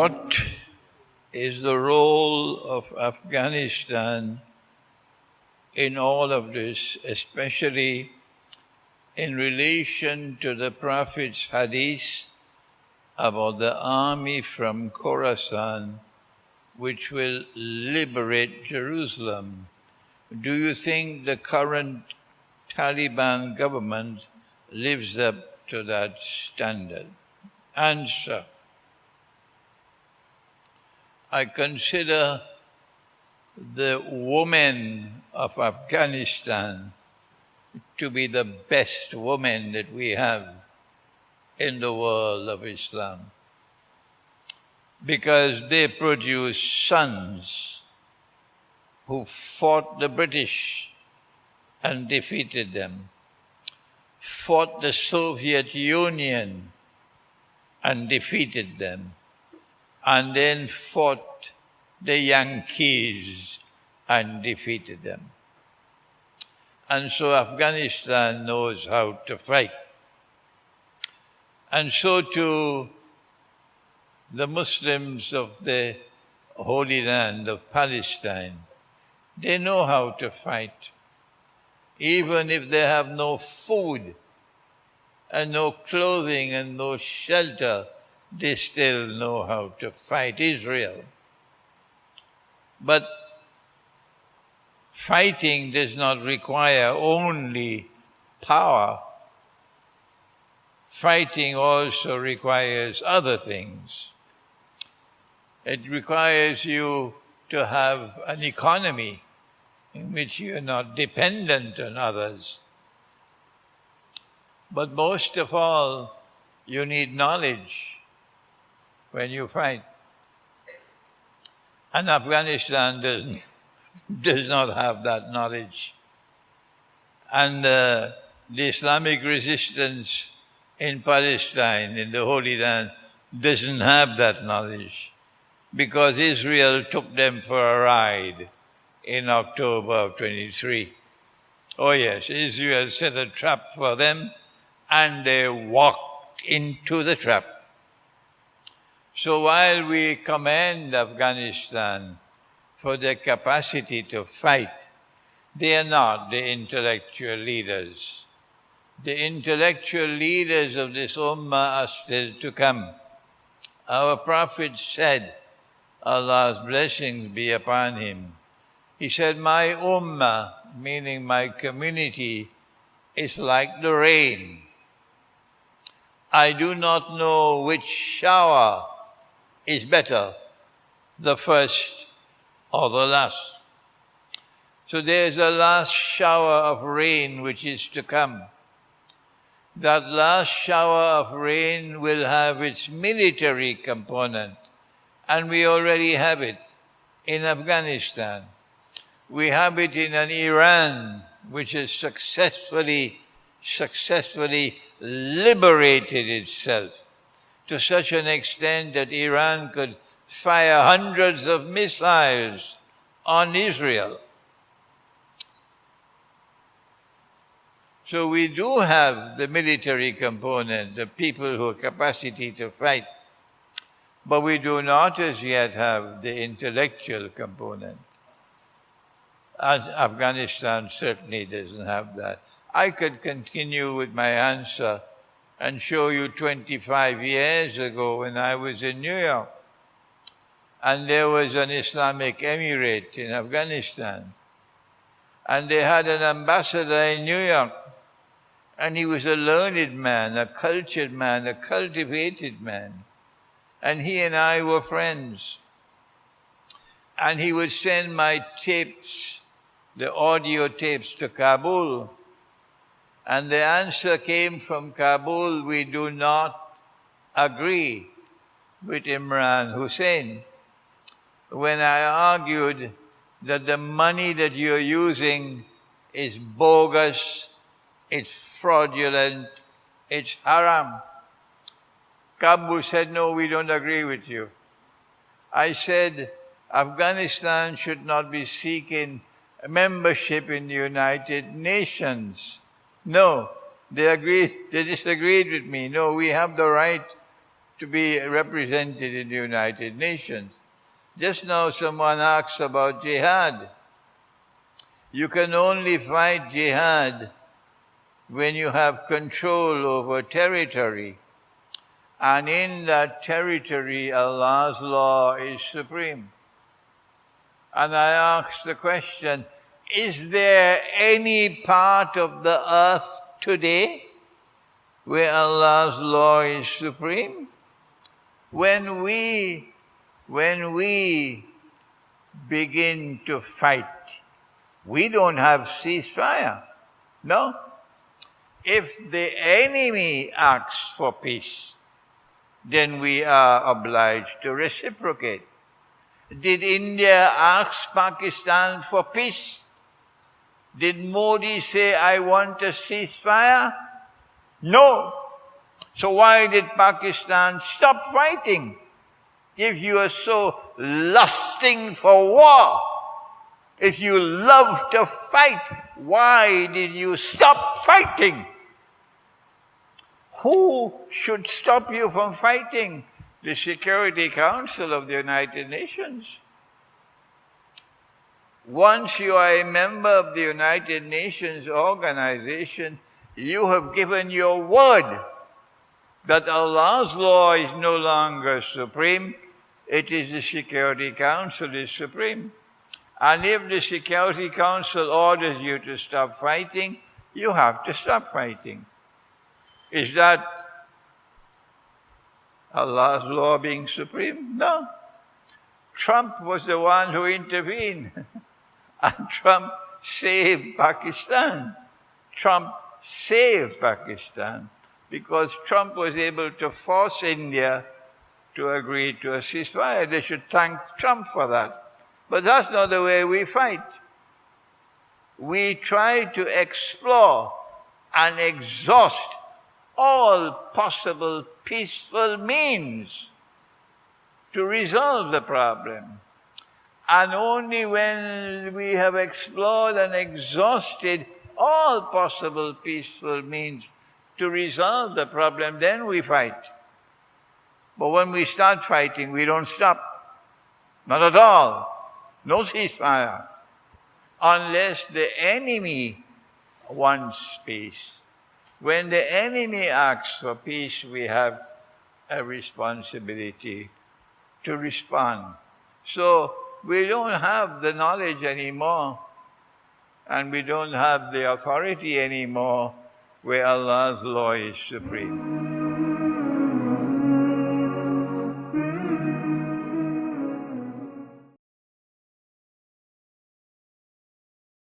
What is the role of Afghanistan in all of this, especially in relation to the Prophet's hadith about the army from Khorasan which will liberate Jerusalem? Do you think the current Taliban government lives up to that standard? Answer: I consider the women of Afghanistan to be the best women that we have in the world of Islam, because they produce sons who fought the British and defeated them, fought the Soviet Union and defeated them, and then fought the Yankees and defeated them. And so Afghanistan knows how to fight. And so too the Muslims of the Holy Land of Palestine, they know how to fight. Even if they have no food and no clothing and no shelter, they still know how to fight Israel. But fighting does not require only power. Fighting also requires other things. It requires you to have an economy in which you are not dependent on others. But most of all, you need knowledge when you fight. And Afghanistan does not have that knowledge. And the Islamic resistance in Palestine, in the Holy Land, doesn't have that knowledge, because Israel took them for a ride in October of 23. Oh yes, Israel set a trap for them, and they walked into the trap. So while we commend Afghanistan for their capacity to fight, they are not the intellectual leaders. The intellectual leaders of this ummah are still to come. Our Prophet said, Allah's blessings be upon him, he said, my ummah, meaning my community, is like the rain. I do not know which shower is better, the first or the last. So there's a last shower of rain which is to come. That last shower of rain will have its military component, and we already have it in Afghanistan. We have it in an Iran which has successfully liberated itself to such an extent that Iran could fire hundreds of missiles on Israel. So we do have the military component, the people who have capacity to fight, but we do not as yet have the intellectual component. Afghanistan certainly doesn't have that. I could continue with my answer and show you 25 years ago when I was in New York, and there was an Islamic Emirate in Afghanistan, and they had an ambassador in New York, and he was a learned man, a cultured man, a cultivated man, and he and I were friends. And he would send my tapes, the audio tapes, to Kabul, and the answer came from Kabul: we do not agree with Imran Hosein. When I argued that the money that you're using is bogus, it's fraudulent, it's haram, Kabul said, no, we don't agree with you. I said, Afghanistan should not be seeking membership in the United Nations. No, they disagreed with me. No, we have the right to be represented in the United Nations. Just now someone asked about jihad. You can only fight jihad when you have control over territory. And in that territory, Allah's law is supreme. And I ask the question, is there any part of the earth today where Allah's law is supreme? When we begin to fight, we don't have ceasefire. No. If the enemy asks for peace, then we are obliged to reciprocate. Did India ask Pakistan for peace? Did Modi say, I want a ceasefire? No. So why did Pakistan stop fighting? If you are so lusting for war, if you love to fight, why did you stop fighting? Who should stop you from fighting? The Security Council of the United Nations. Once you are a member of the United Nations organization, you have given your word that Allah's law is no longer supreme. It is the Security Council is supreme. And if the Security Council orders you to stop fighting, you have to stop fighting. Is that Allah's law being supreme? No. Trump was the one who intervened. And Trump saved Pakistan. Trump saved Pakistan because Trump was able to force India to agree to a ceasefire. They should thank Trump for that. But that's not the way we fight. We try to explore and exhaust all possible peaceful means to resolve the problem. And only when we have explored and exhausted all possible peaceful means to resolve the problem, then we fight. But when we start fighting, we don't stop. Not at all. No ceasefire. Unless the enemy wants peace. When the enemy asks for peace, we have a responsibility to respond. So we don't have the knowledge anymore, and we don't have the authority anymore where Allah's law is supreme.